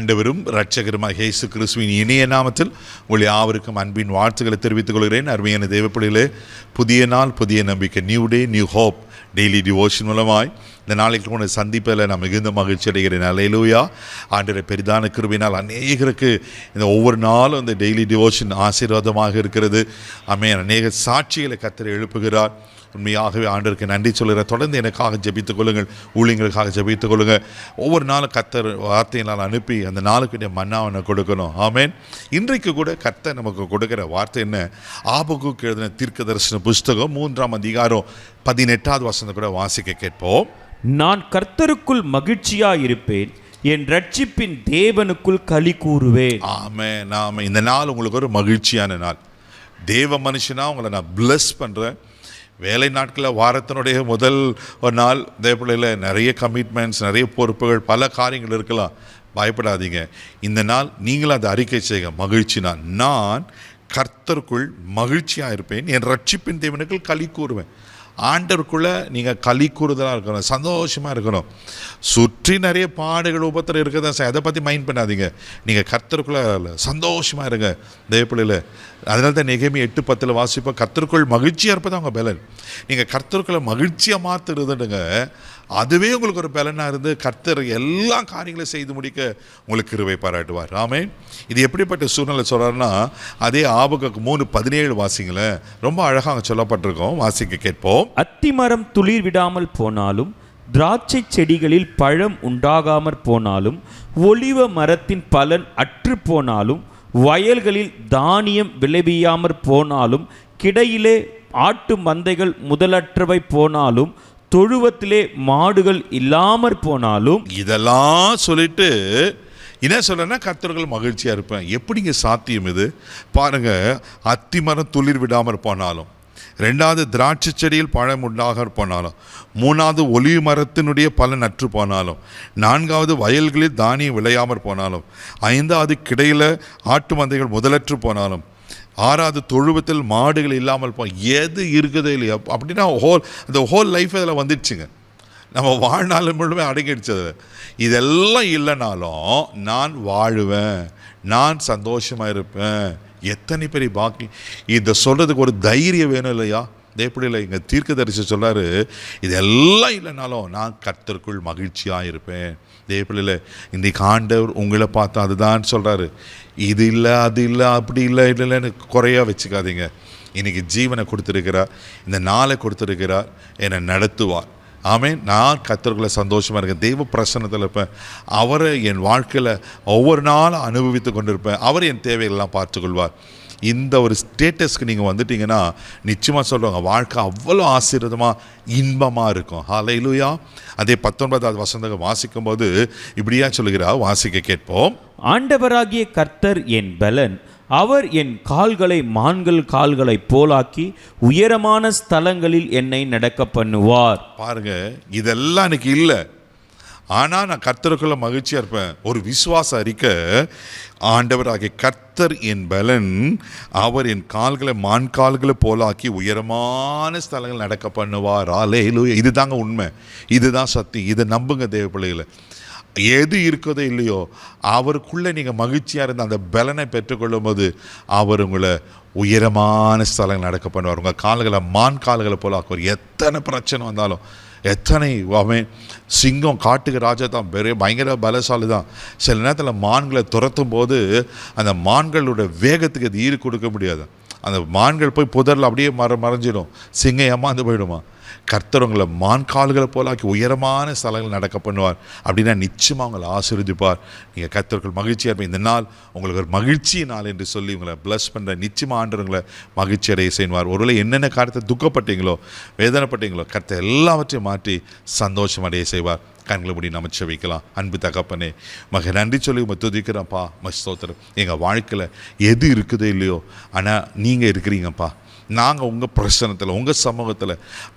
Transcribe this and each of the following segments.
ஆண்டவரும் இரட்சகருமாகிய இயேசு கிறிஸ்துவின் இனிய நாமத்தில் உங்கள் யாவருக்கும் அன்பின் வாழ்த்துக்களை தெரிவித்துக் கொள்கிறேன். அருமையான தேவப்பிள்ளைகளே, புதிய நாள், புதிய நம்பிக்கை, new day, new hope daily devotion மூலமாய் இந்த நாளைக்கு கூட சந்திப்பதில் நான் மிகுந்த மகிழ்ச்சி அடைகிறேன். அல்லேலூயா. ஆண்டவருடைய பெரிதான கிருபையினால் அநேகருக்கு இந்த ஒவ்வொரு நாளும் இந்த டெய்லி டிவோஷன் ஆசீர்வாதமாக இருக்கிறது. அநேக சாட்சிகளை கர்த்தர் எழுப்புகிறார். உண்மையாகவே ஆண்டவருக்கு நன்றி சொல்கிறார். தொடர்ந்து எனக்காக ஜெபித்துக் கொள்ளுங்கள், ஊழியங்களுக்காக ஜெபித்துக் கொள்ளுங்கள். ஒவ்வொரு நாளும் கர்த்தர் வார்த்தையினால் அனுப்பி அந்த நாளுக்கு மன்னாவனை கொடுக்கணும். ஆமேன். இன்றைக்கு கூட கர்த்தர் நமக்கு கொடுக்கிற வார்த்தை என்ன? ஆபகுக்கு எழுதின தீர்க்க தரிசன புஸ்தகம் 3ஆம் அதிகாரம் 18வது வசனத்தை கூட வாசிக்க கேட்போம். நான் கர்த்தருக்குள் மகிழ்ச்சியாயிருப்பேன், என் ரட்சிப்பின் தேவனுக்குள் களி கூறுவேன். ஆமென். ஆமென். இந்த நாள் உங்களுக்கு ஒரு மகிழ்ச்சியான நாள். தேவ மனுஷனா உங்களை நான் பிளஸ் பண்ணுறேன். வேலை நாட்களில் வாரத்தினுடைய முதல் ஒரு நாள் தேவப்பிள்ளையில் நிறைய கமிட்மெண்ட்ஸ், நிறைய பொறுப்புகள், பல காரியங்கள் இருக்கலாம். பயப்படாதீங்க. இந்த நாள் நீங்களும் அதை அறிக்கை செய்க. மகிழ்ச்சினா நான் கர்த்தருக்குள் மகிழ்ச்சியாக இருப்பேன், என் ரட்சிப்பின் தேவனுக்குள் களி கூறுவேன். ஆண்டவருக்குள்ளே நீங்கள் களி கூறுதலாக இருக்கணும், சந்தோஷமாக இருக்கணும். சுற்றி நிறைய பாடுகள் உபத்திரம் இருக்கிறதா சார், அதை பற்றி மைண்ட் பண்ணாதீங்க. நீங்கள் கர்த்தருக்குள்ளே சந்தோஷமாக இருங்க தேவப்பிள்ளையில். அதனால தான் நெகேமியா 8:10 வாசிப்போம், கர்த்தருக்குள் மகிழ்ச்சியாக இருப்பது அவங்க பலன். நீங்கள் கர்த்தருக்குள்ளே மகிழ்ச்சியாக மாற்றுறதுங்க, அதுவே உங்களுக்கு ஒரு பலனாக இருந்து கர்த்தர் எல்லா காரியங்களையும் செய்து முடிக்க உங்களுக்கு கிருபை பாராட்டுவார். ஆமென். இது எப்படிப்பட்ட சூழ்நிலை சொல்கிறாருன்னா, அதே ஆபகுக்கு 3:17 வாசிங்களேன், ரொம்ப அழகாக சொல்லப்பட்டிருக்கோம். வாசிக்க கேட்போம். அத்திமரம் துளிர் விடாமல் போனாலும், திராட்சை செடிகளில் பழம் உண்டாகாமற் போனாலும், ஒலிவ மரத்தின் பலன் அற்று போனாலும், வயல்களில் தானியம் விளைவியாமற் போனாலும், கிடையிலே ஆட்டு மந்தைகள் முதலற்றவை போனாலும், தொழுவத்திலே மாடுகள் இல்லாமற் போனாலும், இதெல்லாம் சொல்லிட்டு என்ன சொல்றேன்னா, கர்த்தர்கள் மகிழ்ச்சியாக இருப்பேன். எப்படிங்க சாத்தியம் இது? பாருங்க, அத்திமரம் துளிர் விடாமற் போனாலும், 2வது திராட்சை செடியில் பழம் உண்டாக போனாலும், 3வது ஒலிவ மரத்தினுடைய பலன் அற்று போனாலும், 4வது வயல்களில் தானியம் விளையாமற் போனாலும், 5வது கிடையில் ஆட்டு மந்தைகள் முதலற்று போனாலும், 6வது தொழுவத்தில் மாடுகள் இல்லாமல் எது இருக்குதோ இல்லையா அப்படின்னா அந்த ஹோல் லைஃப் அதில் வந்துடுச்சுங்க. நம்ம வாழ்நாள் முழுமே அடங்கிடுச்சது. இதெல்லாம் இல்லைனாலும் நான் வாழுவேன், நான் சந்தோஷமாக இருப்பேன். எத்தனை பெரிய பாக்கி! இதை சொல்கிறதுக்கு ஒரு தைரியம் வேணும் இல்லையா? எப்படி இல்லை, இங்கே தீர்க்கதரிசி சொல்கிறாரு, இதெல்லாம் இல்லைனாலும் நான் கர்த்தருக்குள் மகிழ்ச்சியாக இருப்பேன். தேவப்பிள்ளையில் இன்றைக்கு ஆண்டவர் உங்களை பார்த்து அதுதான் சொல்கிறாரு. இது இல்லை, அது இல்லை, அப்படி இல்லை, இல்லைன்னு குறையாக வச்சுக்காதீங்க. இன்றைக்கி ஜீவனை கொடுத்துருக்கிறார், இந்த நாளை கொடுத்துருக்கிறார், என்னை நடத்துவார். ஆமென். நான் கர்த்தருக்குள்ள சந்தோஷமாக இருக்கேன், தெய்வ பிரசன்னத்தில் இருப்பேன். அவரை என் வாழ்க்கையில் ஒவ்வொரு நாளும் அனுபவித்து கொண்டிருப்பேன். அவர் என் தேவைகளெல்லாம் பார்த்துக்கொள்வார். இந்த ஒரு ஸ்டேட்டஸ்க்கு நீங்கள் வந்துட்டீங்கன்னா நிச்சயமாக சொல்லுவாங்க, வாழ்க்கை அவ்வளோ ஆசீர்வாதமாக இன்பமாக இருக்கும். ஹல்லேலூயா. அதே 19வது வசனத்தை வாசிக்கும்போது இப்படியா சொல்லுகிறார், வாசிக்க கேட்போம். ஆண்டவராகிய கர்த்தர் என் பலன், அவர் என் கால்களை மான்கள் கால்களை போலாக்கி உயரமான ஸ்தலங்களில் என்னை நடக்க பண்ணுவார். பாருங்க, இதெல்லாம் எனக்கு இல்லை, ஆனால் நான் கர்த்தருக்குள்ள மகிழ்ச்சியாக இருப்பேன். ஒரு விசுவாச அறிக்கை, ஆண்டவராகிய கர்த்தர் என் பலன், அவர் என் கால்களை மான் கால்களை போலாக்கி உயரமான ஸ்தலங்கள் நடக்க பண்ணுவார். அல்லேலூயா. இதுதாங்க உண்மை, இதுதான் சத்தியம். இதை நம்புங்க தேவ பிள்ளைகளை. எது இருக்கிறதோ இல்லையோ அவருக்குள்ளே நீங்கள் மகிழ்ச்சியாக இருந்த அந்த பலனை பெற்றுக்கொள்ளும் போது அவர் உங்களை உயரமான ஸ்தலங்கள் நடக்க பண்ணுவார். உங்கள் கால்களை மான் கால்களை போல ஆக்குவார். எத்தனை பிரச்சனை வந்தாலும், எத்தனை அவன் சிங்கம் காட்டுக்கு ராஜா தான், பெரிய பயங்கர பலசாலி தான். சில நேரத்தில் மான்களை துரத்தும் போது அந்த மான்களோட வேகத்துக்கு அது ஈடு கொடுக்க முடியாது. அந்த மான்கள் போய் புதரில் அப்படியே மறைஞ்சிடும், சிங்கம் ஏமாந்து போயிடுமா. கர்த்தர் உங்களை மான் கால்களை போலாக்கி உயரமான ஸ்தலங்கள் நடக்க பண்ணுவார். அப்படின்னா நிச்சயமாக உங்களை ஆசீர்வதிப்பார். நீங்கள் கர்த்தருக்குள் மகிழ்ச்சியாக இருப்பீங்க. இந்த நாள் உங்களுக்கு ஒரு மகிழ்ச்சி நாள் என்று சொல்லி உங்களை பிளஸ் பண்ணுற நிச்சயமாக ஆண்டவர் உங்களை மகிழ்ச்சி அடைய செய்வார். ஒருவேளை என்னென்ன காரியத்தை துக்கப்பட்டீங்களோ, வேதனைப்பட்டீங்களோ, கர்த்தர் எல்லாவற்றையும் மாற்றி சந்தோஷம் அடைய செய்வார். கண்களை முடி நம்ம செபிக்கலாம். அன்பு தகப்பனே, மக நன்றி சொல்லி உங்க துதிக்கிறப்பா, ஸ்தோத்திரம். எங்கள் வாழ்க்கையில் எது இருக்குதோ இல்லையோ, ஆனால் நீங்கள் இருக்கிறீங்கப்பா. நாங்கள் உங்கள் பிரசனத்தில், உங்கள் சமூகத்தில்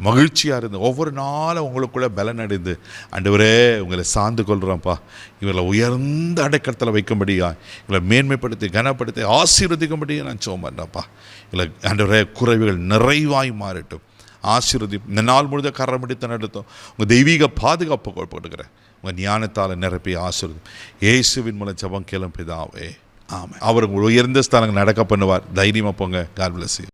மகிழ்ச்சியாக இருந்து ஒவ்வொரு நாளும் உங்களுக்குள்ளே பலன் அடைந்து ஆண்டவரே உங்களை சார்ந்து கொள்கிறோம்ப்பா. இவர்களை உயர்ந்த அடைக்கலத்தில் வைக்கும்படியா, இவங்களை மேன்மைப்படுத்தி கனப்படுத்தி ஆசீர்வதிக்கும்படியா நான் ஜெபம் பண்ணுறேன்ப்பா. இவங்களை ஆண்டவரே குறைவுகள் நிறைவாய் மாறட்டும். ஆசீர்வதியும். இந்த நாள் முழுத கரம் பிடித்து நடத்தும். உங்கள் தெய்வீக பாதுகாப்பு கொடுக்கிறேன். உங்கள் ஞானத்தால் நிரப்பி ஆசீர்வதியும். இயேசுவின் மூலம் ஜெபம் கேளும் பிதாவே, ஆமென். அவர் உங்கள் உயர்ந்த ஸ்தலங்கள் நடக்க பண்ணுவார். தைரியமாக போங்க. God bless you.